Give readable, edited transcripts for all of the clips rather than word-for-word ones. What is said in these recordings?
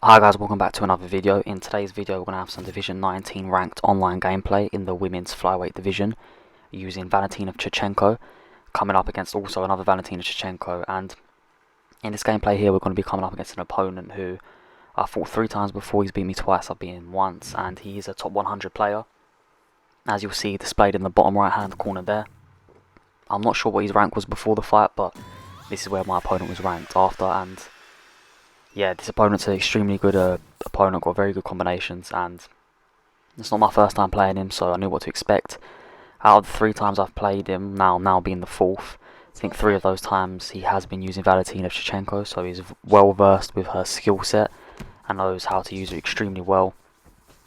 Hi guys, welcome back to another video. In today's video we're going to have some Division 19 ranked online gameplay in the women's flyweight division using Valentina Shevchenko coming up against also another Valentina Shevchenko, and in this gameplay here we're going to be coming up against an opponent who I fought 3 times before. He's beat me twice, I've beaten him once, and he is a top 100 player, as you'll see displayed in the bottom right hand corner there. I'm not sure what his rank was before the fight, but this is where my opponent was ranked after, and yeah, this opponent's an extremely good opponent, got very good combinations, and it's not my first time playing him, so I knew what to expect. Out of the 3 times I've played him, now being the 4th, I think 3 of those times he has been using Valentina Shevchenko, so he's well versed with her skill set and knows how to use it extremely well.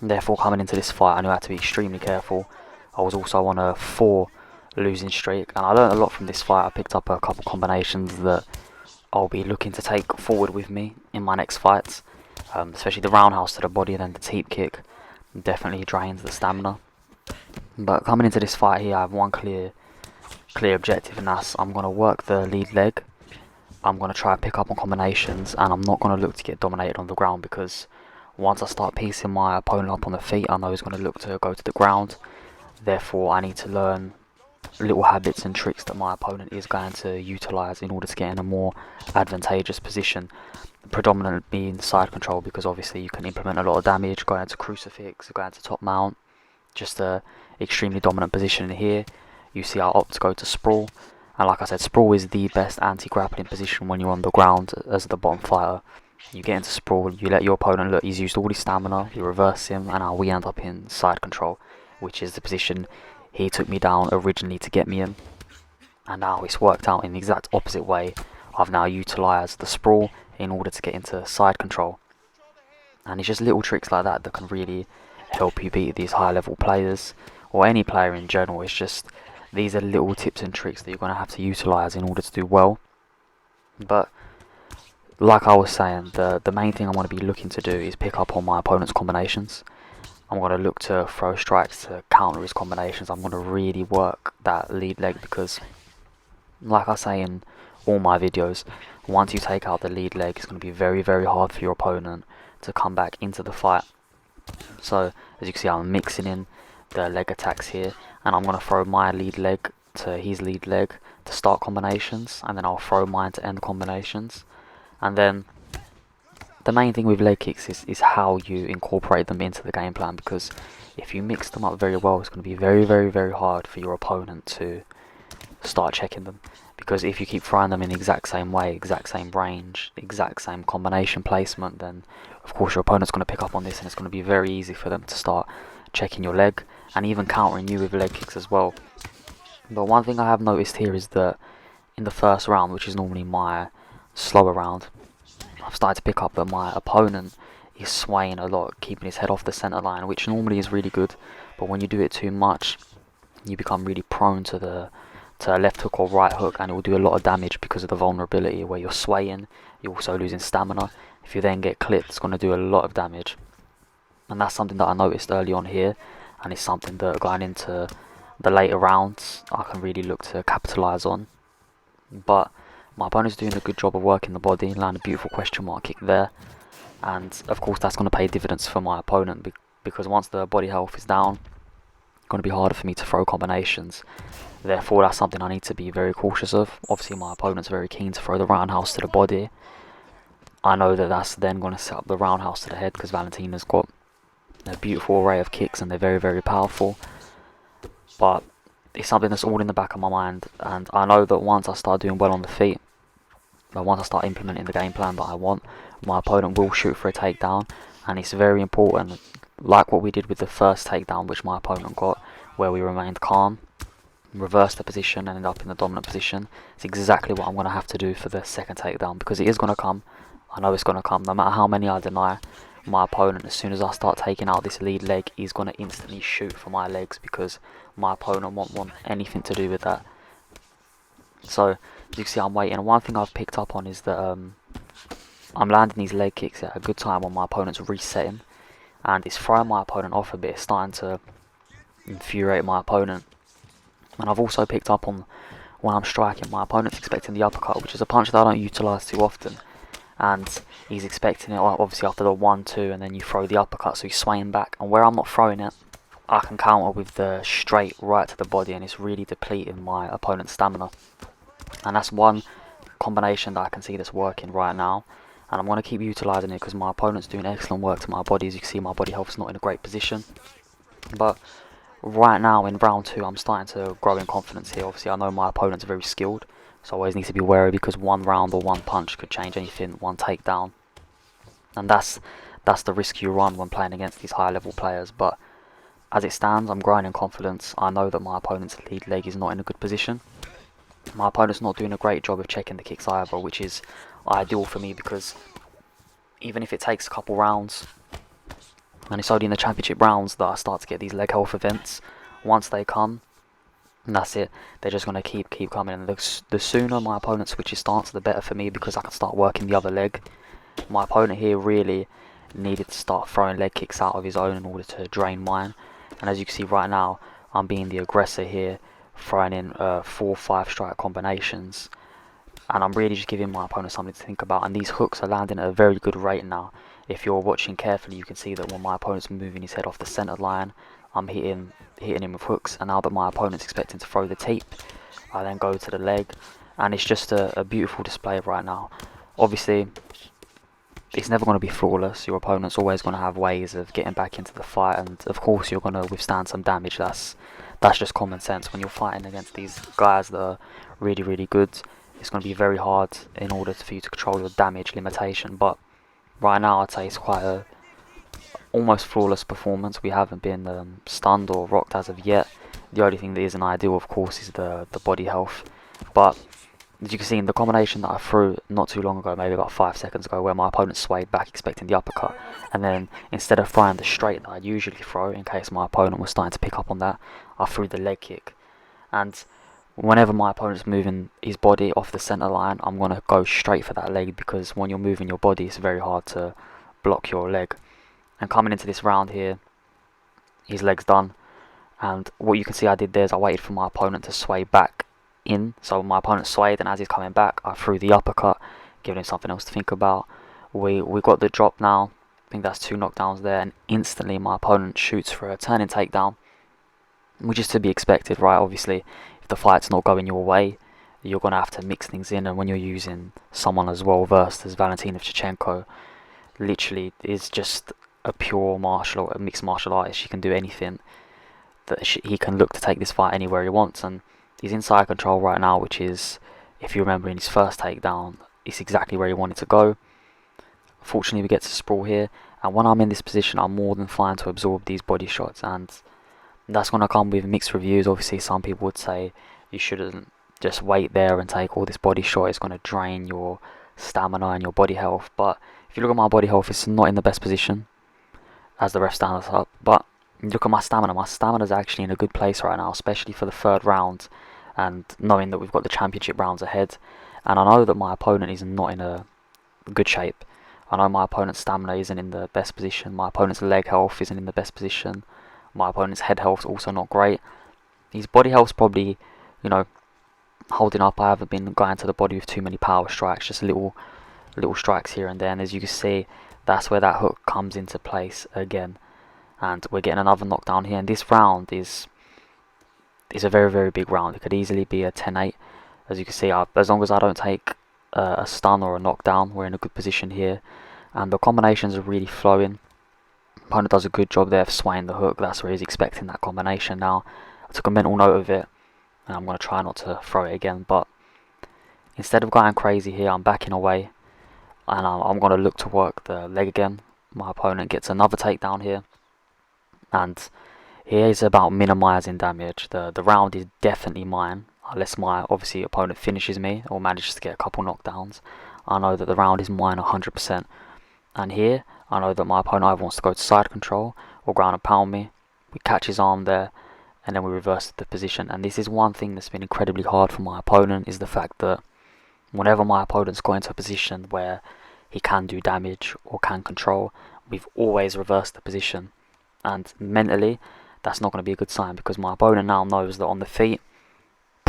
And therefore, coming into this fight, I knew I had to be extremely careful. I was also on a 4 losing streak, and I learned a lot from this fight. I picked up a couple combinations that I'll be looking to take forward with me in my next fights, especially the roundhouse to the body and then the teep kick definitely drains the stamina. But coming into this fight here, I have one clear objective, and that's I'm going to work the lead leg. I'm going to try to pick up on combinations, and I'm not going to look to get dominated on the ground, because once I start piecing my opponent up on the feet, I know he's going to look to go to the ground. Therefore, I need to learn little habits and tricks that my opponent is going to utilise in order to get in a more advantageous position, predominantly being side control, because obviously you can implement a lot of damage going to crucifix, going to top mount, just a extremely dominant position here. You see I opt to go to sprawl, and like I said, sprawl is the best anti-grappling position when you're on the ground as the bottom fighter. You get into sprawl, you let your opponent look, he's used all his stamina, you reverse him, and now we end up in side control, which is the position he took me down originally to get me in, and now it's worked out in the exact opposite way. I've now utilised the sprawl in order to get into side control, and it's just little tricks like that that can really help you beat these high level players, or any player in general. It's just, these are little tips and tricks that you're going to have to utilise in order to do well. But like I was saying, the main thing I'm going to be looking to do is pick up on my opponent's combinations. I'm going to look to throw strikes to counter his combinations. I'm going to really work that lead leg, because like I say in all my videos, once you take out the lead leg, it's going to be very, very hard for your opponent to come back into the fight. So as you can see, I'm mixing in the leg attacks here, and I'm going to throw my lead leg to his lead leg to start combinations, and then I'll throw mine to end combinations. And then the main thing with leg kicks is how you incorporate them into the game plan, because if you mix them up very well, it's going to be very, very, very hard for your opponent to start checking them. Because if you keep throwing them in the exact same way, exact same range, exact same combination placement, then of course your opponent's going to pick up on this, and it's going to be very easy for them to start checking your leg and even countering you with leg kicks as well. But one thing I have noticed here is that in the first round, which is normally my slower round, I've started to pick up that my opponent is swaying a lot, keeping his head off the centre line, which normally is really good, but when you do it too much, you become really prone to a left hook or right hook, and it will do a lot of damage because of the vulnerability where you're swaying, you're also losing stamina. If you then get clipped, it's going to do a lot of damage, and that's something that I noticed early on here, and it's something that going into the later rounds I can really look to capitalise on. But my opponent's doing a good job of working the body, landing a beautiful question mark kick there, and of course that's going to pay dividends for my opponent, because once the body health is down, it's going to be harder for me to throw combinations. Therefore that's something I need to be very cautious of. Obviously my opponent's very keen to throw the roundhouse to the body. I know that that's then going to set up the roundhouse to the head, because Valentina's got a beautiful array of kicks and they're very, very powerful. But it's something that's all in the back of my mind, and I know that once I start doing well on the feet, but once I start implementing the game plan that I want, my opponent will shoot for a takedown, and it's very important, like what we did with the first takedown which my opponent got, where we remained calm, reversed the position and ended up in the dominant position. It's exactly what I'm going to have to do for the second takedown, because it is going to come. I know it's going to come, no matter how many I deny. My opponent, as soon as I start taking out this lead leg, he's going to instantly shoot for my legs, because my opponent won't want anything to do with that. So as you can see, I'm waiting, and one thing I've picked up on is that I'm landing these leg kicks at a good time when my opponent's resetting, and it's throwing my opponent off a bit. It's starting to infuriate my opponent. And I've also picked up on when I'm striking, my opponent's expecting the uppercut, which is a punch that I don't utilise too often. and he's expecting it, like, obviously after the 1-2, and then you throw the uppercut, so he's swaying back, and where I'm not throwing it, I can counter with the straight right to the body, and it's really depleting my opponent's stamina. And that's one combination that I can see that's working right now, and I'm going to keep utilising it because my opponent's doing excellent work to my body. As you can see, my body health's not in a great position, but right now in round 2 I'm starting to grow in confidence here. Obviously I know my opponent's very skilled, so I always need to be wary because one round or one punch could change anything, one takedown, and that's the risk you run when playing against these high level players. But as it stands, I'm growing in confidence. I know that my opponent's lead leg is not in a good position. My opponent's not doing a great job of checking the kicks either, which is ideal for me because even if it takes a couple rounds, and it's only in the championship rounds that I start to get these leg health events. Once they come, and that's it, they're just going to keep coming, and the sooner my opponent switches stance, the better for me, because I can start working the other leg. My opponent here really needed to start throwing leg kicks out of his own in order to drain mine, and as you can see right now, I'm being the aggressor here, throwing in 4-5 strike combinations, and I'm really just giving my opponent something to think about, and these hooks are landing at a very good rate now. If you're watching carefully, you can see that when my opponent's moving his head off the centre line, I'm hitting him with hooks, and now that my opponent's expecting to throw the teep, I then go to the leg, and it's just a beautiful display right now. Obviously, it's never going to be flawless. Your opponent's always going to have ways of getting back into the fight, and of course you're going to withstand some damage. That's just common sense. When you're fighting against these guys that are really, really good, it's going to be very hard in order for you to control your damage limitation, but right now I'd say it's quite a almost flawless performance. We haven't been stunned or rocked as of yet. The only thing that isn't ideal, of course, is the body health. But as you can see in the combination that I threw not too long ago, maybe about 5 seconds ago, where my opponent swayed back expecting the uppercut, and then instead of throwing the straight that I'd usually throw in case my opponent was starting to pick up on that, I threw the leg kick. And whenever my opponent's moving his body off the centre line, I'm going to go straight for that leg, because when you're moving your body, it's very hard to block your leg. And coming into this round here, his leg's done, and what you can see I did there is I waited for my opponent to sway back in. So my opponent swayed, and as he's coming back, I threw the uppercut, giving him something else to think about. We got the drop now. I think that's 2 knockdowns there, and instantly my opponent shoots for a turning takedown, which is to be expected, right? Obviously, if the fight's not going your way, you're going to have to mix things in, and when you're using someone as well versed as Valentina Shevchenko, literally is just a pure a mixed martial artist. She can do anything. He can look to take this fight anywhere he wants, and he's inside control right now, which is, if you remember in his first takedown, it's exactly where he wanted to go. Fortunately, we get to sprawl here, and when I'm in this position, I'm more than fine to absorb these body shots, and that's going to come with mixed reviews. Obviously, some people would say you shouldn't just wait there and take all this body shot. It's going to drain your stamina and your body health. But if you look at my body health, it's not in the best position, as the ref stands up. But look at my stamina. My stamina is actually in a good place right now, especially for the 3rd round, and knowing that we've got the championship rounds ahead. And I know that my opponent is not in a good shape. I know my opponent's stamina isn't in the best position. My opponent's leg health isn't in the best position. My opponent's head health's also not great. His body health's probably, holding up. I haven't been going to the body with too many power strikes, just little strikes here and there. And as you can see, that's where that hook comes into place again. And we're getting another knockdown here. And this round is a very, very big round. It could easily be a 10-8. As you can see, as long as I don't take a stun or a knockdown, we're in a good position here. And the combinations are really flowing. Opponent does a good job there of swaying the hook. That's where he's expecting that combination now. I took a mental note of it, and I'm going to try not to throw it again. But instead of going crazy here, I'm backing away, and I'm going to look to work the leg again. My opponent gets another takedown here, and here is about minimising damage. The round is definitely mine, unless my obviously opponent finishes me or manages to get a couple knockdowns. I know that the round is mine 100%. And here, I know that my opponent either wants to go to side control or ground and pound me. We catch his arm there, and then we reverse the position. And this is one thing that's been incredibly hard for my opponent, is the fact that whenever my opponent's got into a position where he can do damage or can control, we've always reversed the position. And mentally, that's not going to be a good sign, because my opponent now knows that on the feet,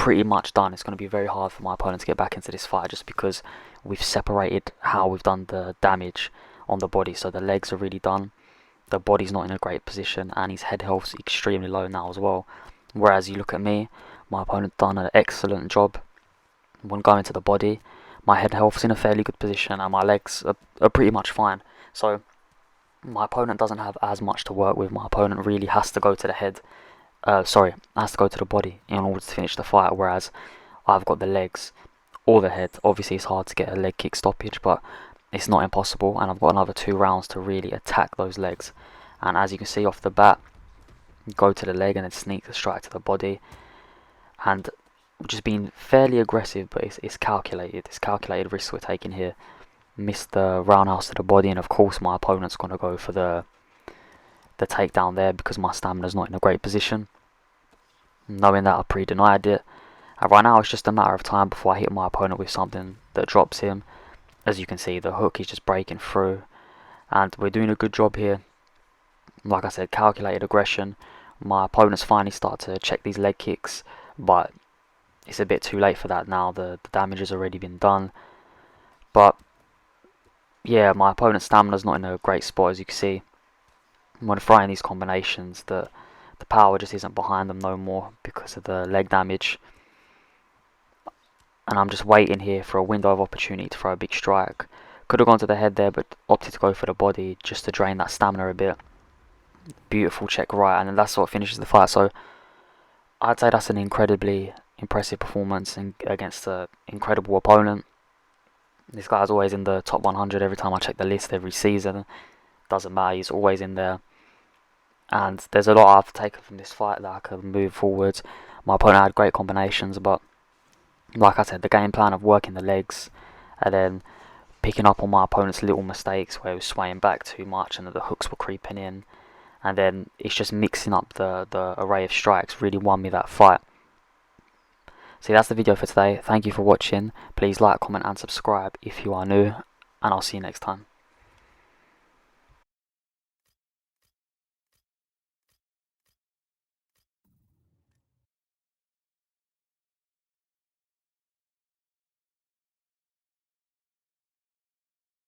pretty much done. It's going to be very hard for my opponent to get back into this fight just because we've separated how we've done the damage on the body. So the legs are really done, the body's not in a great position, and his head health's extremely low now as well. Whereas you look at me, my opponent done an excellent job when going to the body. My head health's in a fairly good position and my legs are pretty much fine. So my opponent doesn't have as much to work with. My opponent really has to go to the head. Has to go to the body in order to finish the fight, whereas I've got the legs or the head. Obviously it's hard to get a leg kick stoppage, but it's not impossible, and I've got another 2 rounds to really attack those legs. And as you can see off the bat, go to the leg and then sneak the strike to the body, and just being fairly aggressive, but it's calculated. It's calculated risks we're taking here. Missed the roundhouse to the body, and of course my opponent's going to go for the takedown there because my stamina's not in a great position. Knowing that, I pre-denied it. And right now it's just a matter of time before I hit my opponent with something that drops him. As you can see, the hook is just breaking through, and we're doing a good job here. Like I said, calculated aggression. My opponent's finally started to check these leg kicks, but it's a bit too late for that now. The damage has already been done. But yeah, my opponent's stamina's not in a great spot, as you can see. When throwing these combinations, the power just isn't behind them no more because of the leg damage. And I'm just waiting here for a window of opportunity to throw a big strike. Could have gone to the head there, but opted to go for the body just to drain that stamina a bit. Beautiful check right, and then that's what finishes the fight. So I'd say that's an incredibly impressive performance against an incredible opponent. This guy's always in the top 100 every time I check the list every season. Doesn't matter, he's always in there. And there's a lot I've taken from this fight that I can move forward. My opponent had great combinations, but like I said, the game plan of working the legs and then picking up on my opponent's little mistakes where he was swaying back too much and the hooks were creeping in, and then it's just mixing up the array of strikes really won me that fight. So that's the video for today. Thank you for watching. Please like, comment and subscribe if you are new, and I'll see you next time.